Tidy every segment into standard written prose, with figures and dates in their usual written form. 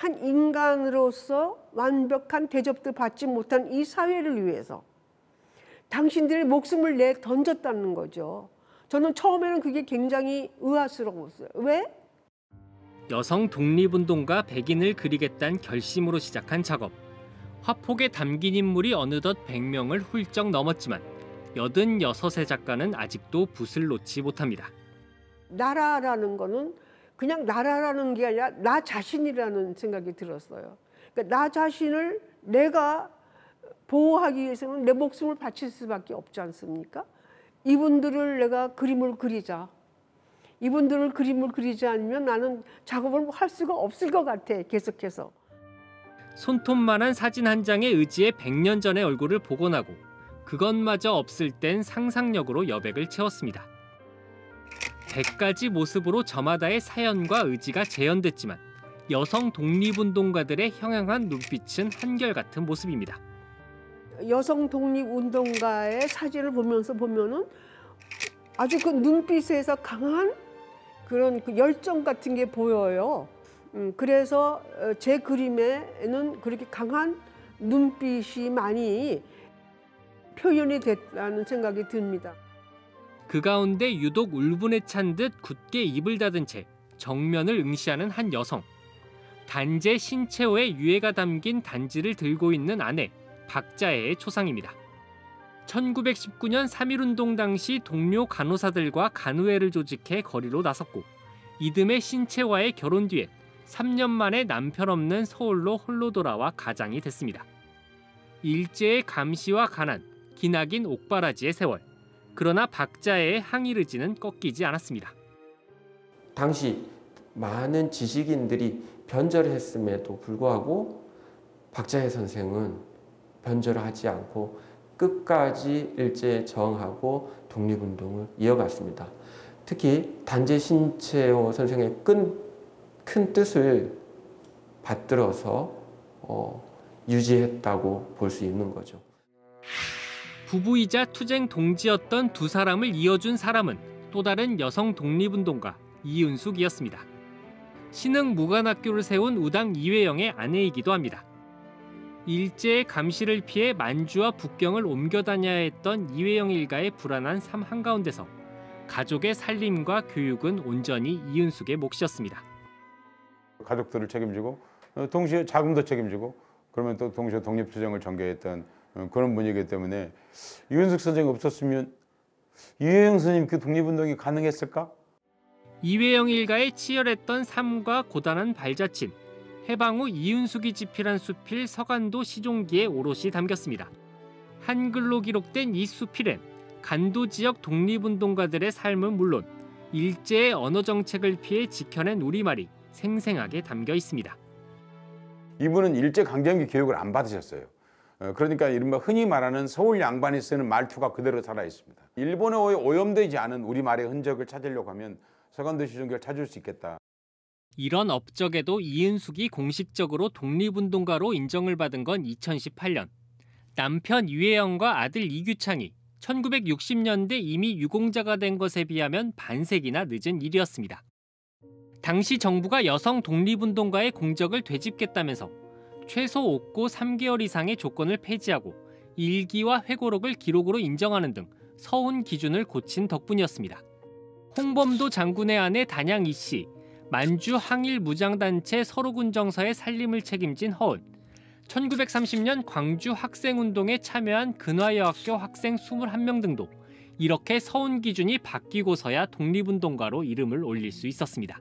한 인간으로서 완벽한 대접도 받지 못한 이 사회를 위해서 당신들의 목숨을 내 던졌다는 거죠. 저는 처음에는 그게 굉장히 의아스러웠어요. 왜? 여성 독립운동가 백인을 그리겠다는 결심으로 시작한 작업. 화폭에 담긴 인물이 어느덧 100명을 훌쩍 넘었지만 86의 작가는 아직도 붓을 놓지 못합니다. 나라라는 거는 그냥 나라라는 게 아니라 나 자신이라는 생각이 들었어요. 그러니까 나 자신을 내가 보호하기 위해서는 내 목숨을 바칠 수밖에 없지 않습니까? 이분들을 내가 그림을 그리자. 이분들을 그림을 그리지 않으면 나는 작업을 할 수가 없을 것 같아, 계속해서. 손톱만한 사진 한 장에 의지해 100년 전의 얼굴을 복원하고 그것마저 없을 땐 상상력으로 여백을 채웠습니다. 100가지 모습으로 저마다의 사연과 의지가 재현됐지만 여성 독립운동가들의 형형한 눈빛은 한결같은 모습입니다. 여성 독립운동가의 사진을 보면은 아주 그 눈빛에서 강한 그런 그 열정 같은 게 보여요. 그래서 제 그림에는 그렇게 강한 눈빛이 많이 표현이 됐다는 생각이 듭니다. 그 가운데 유독 울분에 찬 듯 굳게 입을 닫은 채 정면을 응시하는 한 여성. 단재 신채호의 유해가 담긴 단지를 들고 있는 아내 박자혜의 초상입니다. 1919년 3.1운동 당시 동료 간호사들과 간호회를 조직해 거리로 나섰고 이듬해 신채와의 결혼 뒤에 3년 만에 남편 없는 서울로 홀로 돌아와 가장이 됐습니다. 일제의 감시와 가난, 기나긴 옥바라지의 세월. 그러나 박자혜의 항일 의지는 꺾이지 않았습니다. 당시 많은 지식인들이 변절했음에도 불구하고 박자혜 선생은 변절하지 않고 끝까지 일제에 저항하고 독립운동을 이어갔습니다. 특히 단재 신채호 선생의 큰 뜻을 받들어서 유지했다고 볼 수 있는 거죠. 부부이자 투쟁 동지였던 두 사람을 이어준 사람은 또 다른 여성 독립운동가 이은숙이었습니다. 신흥무관학교를 세운 우당 이회영의 아내이기도 합니다. 일제의 감시를 피해 만주와 북경을 옮겨 다녀야 했던 이회영 일가의 불안한 삶 한가운데서 가족의 살림과 교육은 온전히 이은숙의 몫이었습니다. 가족들을 책임지고 동시에 자금도 책임지고 그러면 또 동시에 독립투쟁을 전개했던 그런 분이기 때문에 이은숙 선생이 없었으면 이회영 선생님 그 독립운동이 가능했을까? 이회영 일가의 치열했던 삶과 고단한 발자취, 해방 후 이은숙이 집필한 수필 서간도 시종기에 오롯이 담겼습니다. 한글로 기록된 이 수필엔 간도 지역 독립운동가들의 삶은 물론 일제의 언어 정책을 피해 지켜낸 우리말이 생생하게 담겨 있습니다. 이분은 일제 강점기 교육을 안 받으셨어요. 그러니까 이른바 흔히 말하는 서울 양반이 쓰는 말투가 그대로 살아 있습니다. 일본어에 오염되지 않은 우리말의 흔적을 찾으려고 하면 서간도 시종기를 찾을 수 있겠다. 이런 업적에도 이은숙이 공식적으로 독립운동가로 인정을 받은 건 2018년. 남편 이회영과 아들 이규창이 1960년대 이미 유공자가 된 것에 비하면 반세기나 늦은 일이었습니다. 당시 정부가 여성 독립운동가의 공적을 되짚겠다면서 최소 옥고 3개월 이상의 조건을 폐지하고 일기와 회고록을 기록으로 인정하는 등 서훈 기준을 고친 덕분이었습니다. 홍범도 장군의 아내 단양 이씨, 만주 항일 무장단체 서로군정서의 살림을 책임진 허은, 1930년 광주 학생운동에 참여한 근화여학교 학생 21명 등도 이렇게 서훈 기준이 바뀌고서야 독립운동가로 이름을 올릴 수 있었습니다.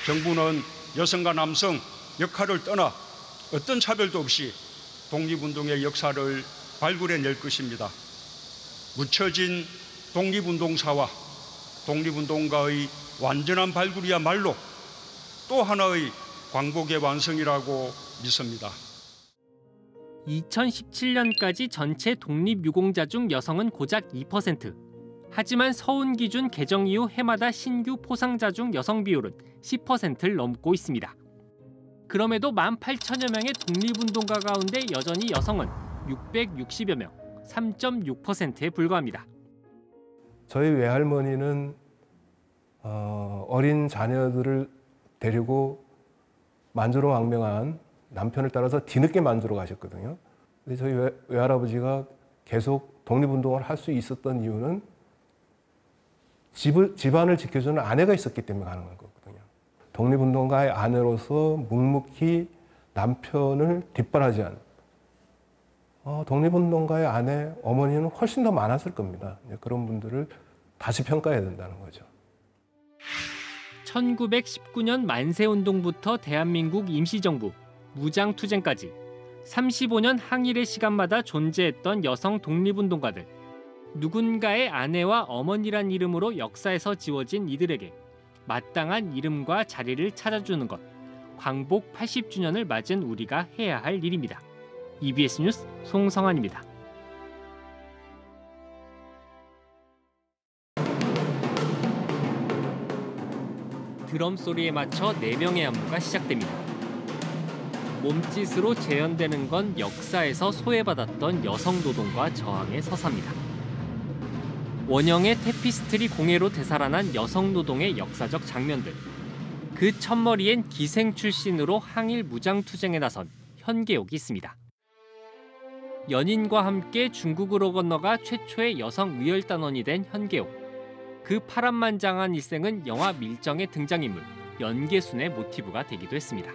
정부는 여성과 남성 역할을 떠나 어떤 차별도 없이 독립운동의 역사를 발굴해낼 것입니다. 묻혀진 독립운동사와 독립운동가의 완전한 발굴이야말로 또 하나의 광복의 완성이라고 믿습니다. 2017년까지 전체 독립유공자 중 여성은 고작 2%. 하지만 서훈 기준 개정 이후 해마다 신규 포상자 중 여성 비율은 10%를 넘고 있습니다. 그럼에도 18,000여 명의 독립운동가 가운데 여전히 여성은 660여 명, 3.6%에 불과합니다. 저희 외할머니는 어린 자녀들을 데리고 만주로 망명한 남편을 따라서 뒤늦게 만주로 가셨거든요. 근데 저희 외할아버지가 계속 독립운동을 할 수 있었던 이유는 집안을 지켜주는 아내가 있었기 때문에 가능한 거거든요. 독립운동가의 아내로서 묵묵히 남편을 뒷바라지한 독립운동가의 아내, 어머니는 훨씬 더 많았을 겁니다. 그런 분들을 다시 평가해야 된다는 거죠. 1919년 만세운동부터 대한민국 임시정부, 무장투쟁까지 35년 항일의 시간마다 존재했던 여성 독립운동가들. 누군가의 아내와 어머니란 이름으로 역사에서 지워진 이들에게 마땅한 이름과 자리를 찾아주는 것. 광복 80주년을 맞은 우리가 해야 할 일입니다. EBS 뉴스 송성환입니다. 드럼 소리에 맞춰 4명의 안무가 시작됩니다. 몸짓으로 재현되는 건 역사에서 소외받았던 여성 노동과 저항의 서사입니다. 원형의 테피스트리 공예로 되살아난 여성 노동의 역사적 장면들. 그 첫머리엔 기생 출신으로 항일 무장투쟁에 나선 현계옥이 있습니다. 연인과 함께 중국으로 건너가 최초의 여성 의열단원이 된 현계옥. 그 파란만장한 일생은 영화 밀정의 등장인물 연계순의 모티브가 되기도 했습니다.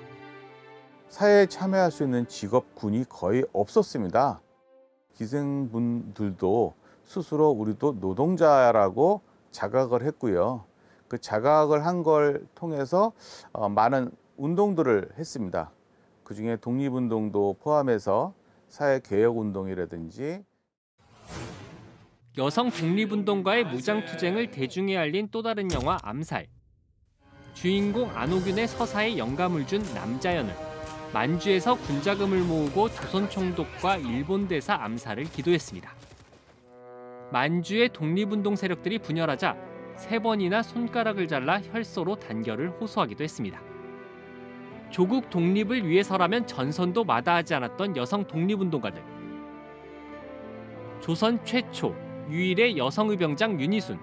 사회에 참여할 수 있는 직업군이 거의 없었습니다. 기생분들도 스스로 우리도 노동자라고 자각을 했고요. 그 자각을 한 걸 통해서 많은 운동들을 했습니다. 그중에 독립운동도 포함해서 사회개혁운동이라든지 여성 독립운동가의 무장투쟁을 대중에 알린 또 다른 영화 암살. 주인공 안호균의 서사에 영감을 준 남자연은 만주에서 군자금을 모으고 조선 총독과 일본 대사 암살을 기도했습니다. 만주의 독립운동 세력들이 분열하자 3번이나 손가락을 잘라 혈서로 단결을 호소하기도 했습니다. 조국 독립을 위해서라면 전선도 마다하지 않았던 여성 독립운동가들. 조선 최초 유일의 여성의병장 윤희순.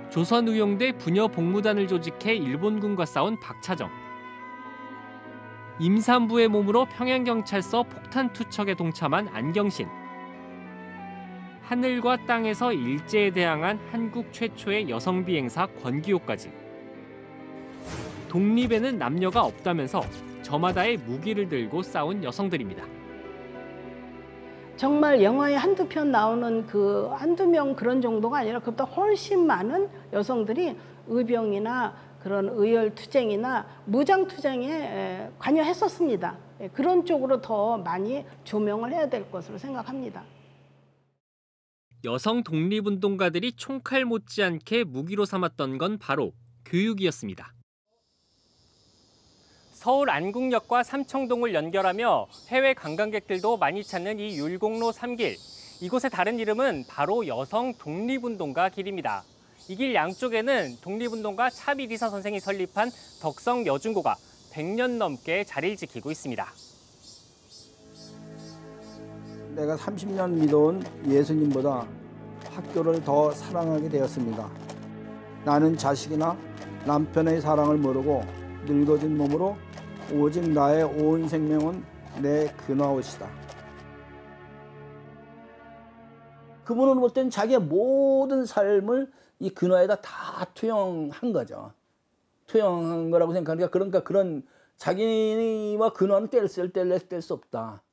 조선의용대 부녀복무단을 조직해 일본군과 싸운 박차정. 임산부의 몸으로 평양경찰서 폭탄 투척에 동참한 안경신. 하늘과 땅에서 일제에 대항한 한국 최초의 여성 비행사 권기호까지. 독립에는 남녀가 없다면서 저마다의 무기를 들고 싸운 여성들입니다. 정말 영화에 한두 편 나오는 그 한두 명 그런 정도가 아니라 그보다 훨씬 많은 여성들이 의병이나 그런 의열투쟁이나 무장투쟁에 관여했었습니다. 그런 쪽으로 더 많이 조명을 해야 될 것으로 생각합니다. 여성 독립운동가들이 총칼 못지않게 무기로 삼았던 건 바로 교육이었습니다. 서울 안국역과 삼청동을 연결하며 해외 관광객들도 많이 찾는 이 율곡로 3길. 이곳의 다른 이름은 바로 여성 독립운동가 길입니다. 이 길 양쪽에는 독립운동가 차비리사 선생이 설립한 덕성 여중고가 100년 넘게 자리를 지키고 있습니다. 내가 30년 믿어온 예수님보다 학교를 더 사랑하게 되었습니다. 나는 자식이나 남편의 사랑을 모르고 늙어진 몸으로 오직 나의 온 생명은 내 근화옷이다. 그분은 볼 땐 자기의 모든 삶을 이 근화에다 다 투영한 거죠. 투영한 거라고 생각하니까 그러니까 그런 자기와 근화는 뗄 수 없다.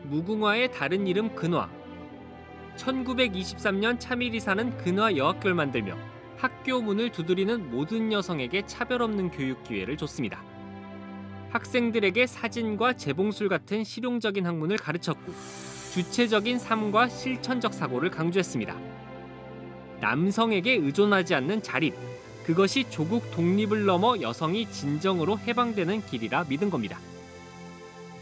무궁화의 다른 이름 근화. 1923년 차미리사는 근화 여학교를 만들며 학교 문을 두드리는 모든 여성에게 차별 없는 교육 기회를 줬습니다. 학생들에게 사진과 재봉술 같은 실용적인 학문을 가르쳤고 주체적인 삶과 실천적 사고를 강조했습니다. 남성에게 의존하지 않는 자립, 그것이 조국 독립을 넘어 여성이 진정으로 해방되는 길이라 믿은 겁니다.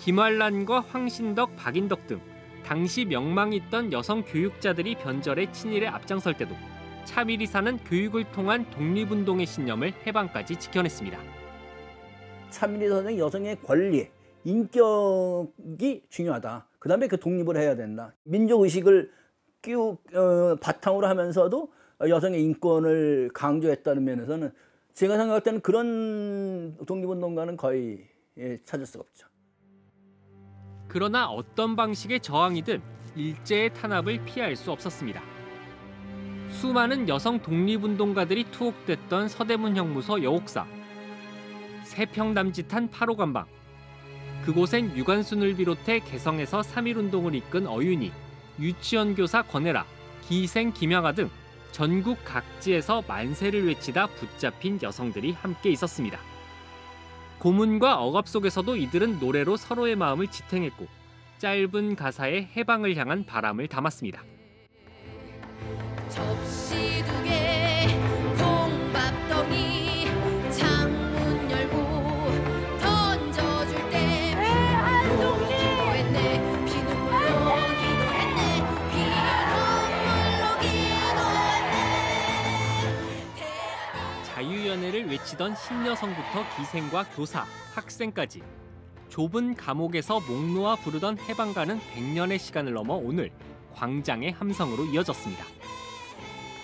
김환란과 황신덕, 박인덕 등 당시 명망이 있던 여성 교육자들이 변절의 친일에 앞장설 때도 차미리사는 교육을 통한 독립운동의 신념을 해방까지 지켜냈습니다. 차미리사는 여성의 권리, 인격이 중요하다. 그 다음에 그 독립을 해야 된다. 민족의식을 바탕으로 하면서도 여성의 인권을 강조했다는 면에서는 제가 생각할 때는 그런 독립운동가는 거의 찾을 수가 없죠. 그러나 어떤 방식의 저항이든 일제의 탄압을 피할 수 없었습니다. 수많은 여성 독립운동가들이 투옥됐던 서대문 형무소 여옥사, 세평남짓한 8호 감방, 그곳엔 유관순을 비롯해 개성에서 3.1운동을 이끈 어윤희, 유치원 교사 권혜라, 기생 김양아 등 전국 각지에서 만세를 외치다 붙잡힌 여성들이 함께 있었습니다. 고문과 억압 속에서도 이들은 노래로 서로의 마음을 지탱했고 짧은 가사에 해방을 향한 바람을 담았습니다. 접시 2개, 콩밥덩이, 창문 열고 던져줄 때 기도했네, 피눈물로 기도했네, 피눈물로 기도했네. 자유연애를 외치던 신여성부터 기생과 교사, 학생까지 좁은 감옥에서 목 놓아 부르던 해방가는 100년의 시간을 넘어 오늘 광장의 함성으로 이어졌습니다.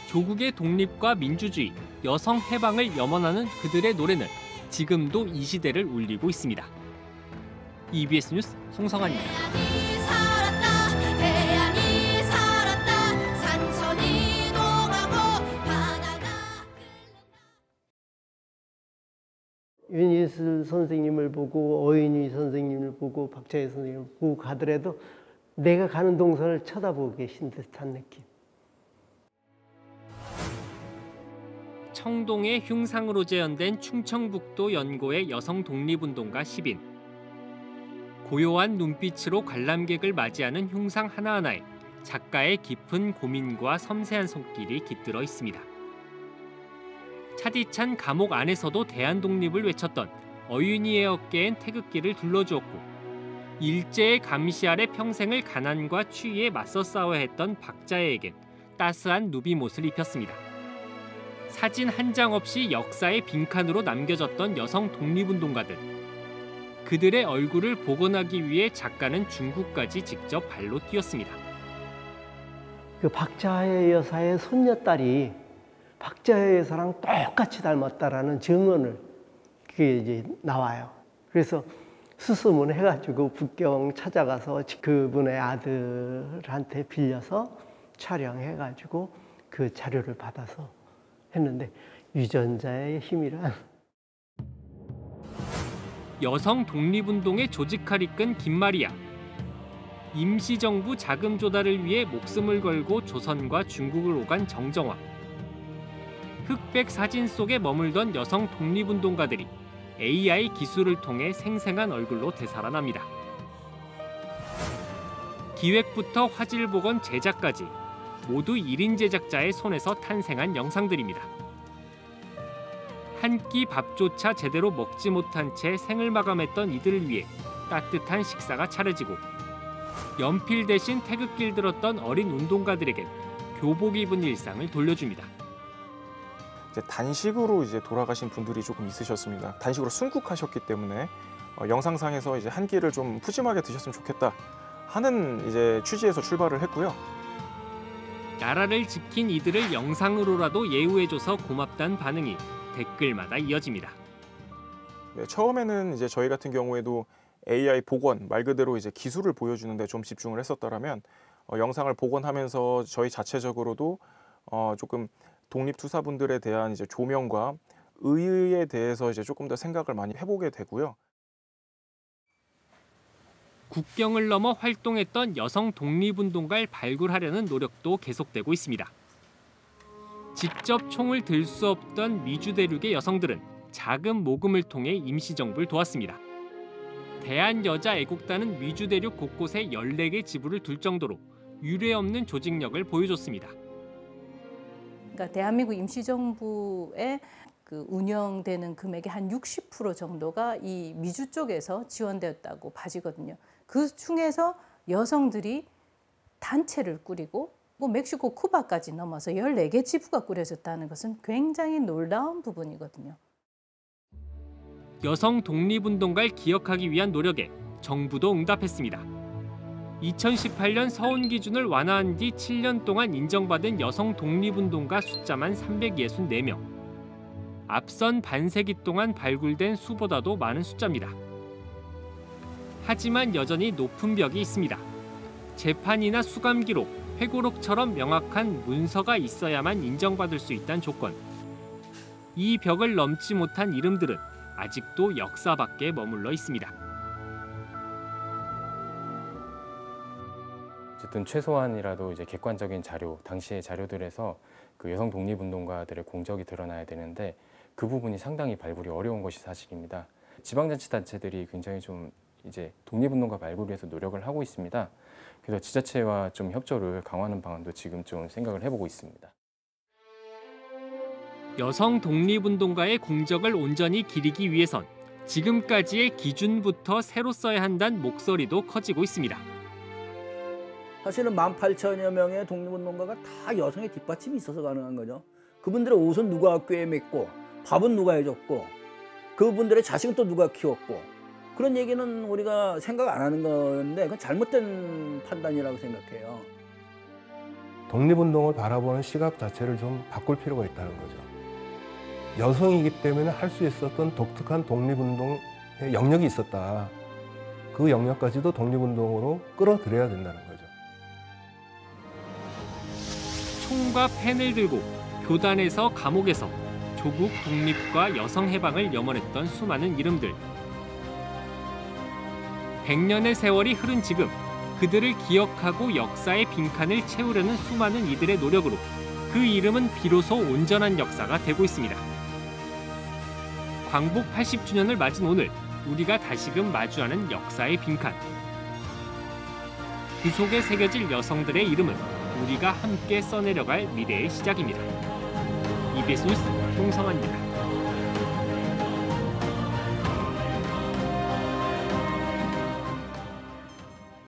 조국의 독립과 민주주의, 여성 해방을 염원하는 그들의 노래는 지금도 이 시대를 울리고 있습니다. EBS 뉴스 송성환입니다. 대안이 살았다, 산천이 녹아고 바다가 윤희슬 선생님을 보고 어윤희 선생님을 보고 박자혜 선생님을 보고 가더라도 내가 가는 동선을 쳐다보고 계신 듯한 느낌. 청동의 흉상으로 재현된 충청북도 연고의 여성 독립운동가 10인. 고요한 눈빛으로 관람객을 맞이하는 흉상 하나하나에 작가의 깊은 고민과 섬세한 손길이 깃들어 있습니다. 차디찬 감옥 안에서도 대한독립을 외쳤던 어윤희의 어깨엔 태극기를 둘러주었고 일제의 감시 아래 평생을 가난과 추위에 맞서 싸워야 했던 박자혜에겐 따스한 누비못을 입혔습니다. 사진 한 장 없이 역사의 빈칸으로 남겨졌던 여성 독립운동가들. 그들의 얼굴을 복원하기 위해 작가는 중국까지 직접 발로 뛰었습니다. 그 박자혜 여사의 손녀딸이 박자혜 여사랑 똑같이 닮았다라는 증언을 그게 이제 나와요. 그래서 수소문 해가지고 북경 찾아가서 그분의 아들한테 빌려서 촬영해가지고 그 자료를 받아서 했는데 유전자의 힘이란. 여성 독립운동의 조직칼 이끈 김마리아. 임시정부 자금 조달을 위해 목숨을 걸고 조선과 중국을 오간 정정화. 흑백 사진 속에 머물던 여성 독립운동가들이 AI 기술을 통해 생생한 얼굴로 되살아납니다. 기획부터 화질 복원 제작까지 모두 1인 제작자의 손에서 탄생한 영상들입니다. 한 끼 밥조차 제대로 먹지 못한 채 생을 마감했던 이들을 위해 따뜻한 식사가 차려지고 연필 대신 태극기를 들었던 어린 운동가들에겐 교복 입은 일상을 돌려줍니다. 이제 단식으로 이제 돌아가신 분들이 조금 있으셨습니다. 단식으로 순국하셨기 때문에 영상상에서 이제 한 끼를 좀 푸짐하게 드셨으면 좋겠다 하는 이제 취지에서 출발을 했고요. 나라를 지킨 이들을 영상으로라도 예우해줘서 고맙다는 반응이 댓글마다 이어집니다. 네, 처음에는 이제 저희 같은 경우에도 AI 복원 말 그대로 이제 기술을 보여주는 데 좀 집중을 했었더라면 영상을 복원하면서 저희 자체적으로도 조금 독립투사분들에 대한 이제 조명과 의의에 대해서 이제 조금 더 생각을 많이 해보게 되고요. 국경을 넘어 활동했던 여성 독립운동가를 발굴하려는 노력도 계속되고 있습니다. 직접 총을 들 수 없던 미주 대륙의 여성들은 자금 모금을 통해 임시정부를 도왔습니다. 대한여자애국단은 미주 대륙 곳곳에 14개 지부를 둘 정도로 유례없는 조직력을 보여줬습니다. 그러니까 대한민국 임시정부의 그 운영되는 금액의 한 60% 정도가 이 미주 쪽에서 지원되었다고 봐지거든요. 그 중에서 여성들이 단체를 꾸리고 멕시코 쿠바까지 넘어서 14개 지부가 꾸려졌다는 것은 굉장히 놀라운 부분이거든요. 여성 독립운동가를 기억하기 위한 노력에 정부도 응답했습니다. 2018년 서온 기준을 완화한 뒤 7년 동안 인정받은 여성 독립운동가 숫자만 364명. 앞선 반세기 동안 발굴된 수보다도 많은 숫자입니다. 하지만 여전히 높은 벽이 있습니다. 재판이나 수감 기록, 회고록처럼 명확한 문서가 있어야만 인정받을 수 있다는 조건. 이 벽을 넘지 못한 이름들은 아직도 역사 밖에 머물러 있습니다. 어쨌든 최소한이라도 이제 객관적인 자료, 당시의 자료들에서 그 여성 독립운동가들의 공적이 드러나야 되는데 그 부분이 상당히 발굴이 어려운 것이 사실입니다. 지방자치단체들이 굉장히 좀 이제 독립운동가 발굴을 위해서 노력을 하고 있습니다. 그래서 지자체와 좀 협조를 강화하는 방안도 지금 좀 생각을 해보고 있습니다. 여성 독립운동가의 공적을 온전히 기리기 위해선 지금까지의 기준부터 새로 써야 한다는 목소리도 커지고 있습니다. 사실은 18,000여 명의 독립운동가가 다 여성의 뒷받침이 있어서 가능한 거죠. 그분들의 옷은 누가 꿰맸고 밥은 누가 해줬고 그분들의 자식은 또 누가 키웠고 그런 얘기는 우리가 생각 안 하는 건데 그건 잘못된 판단이라고 생각해요. 독립운동을 바라보는 시각 자체를 좀 바꿀 필요가 있다는 거죠. 여성이기 때문에 할 수 있었던 독특한 독립운동의 영역이 있었다. 그 영역까지도 독립운동으로 끌어들여야 된다는 거죠. 총과 펜을 들고 교단에서 감옥에서 조국 독립과 여성 해방을 염원했던 수많은 이름들. 100년의 세월이 흐른 지금 그들을 기억하고 역사의 빈칸을 채우려는 수많은 이들의 노력으로 그 이름은 비로소 온전한 역사가 되고 있습니다. 광복 80주년을 맞은 오늘 우리가 다시금 마주하는 역사의 빈칸. 그 속에 새겨질 여성들의 이름은 우리가 함께 써내려갈 미래의 시작입니다. EBS 뉴스 홍성환입니다.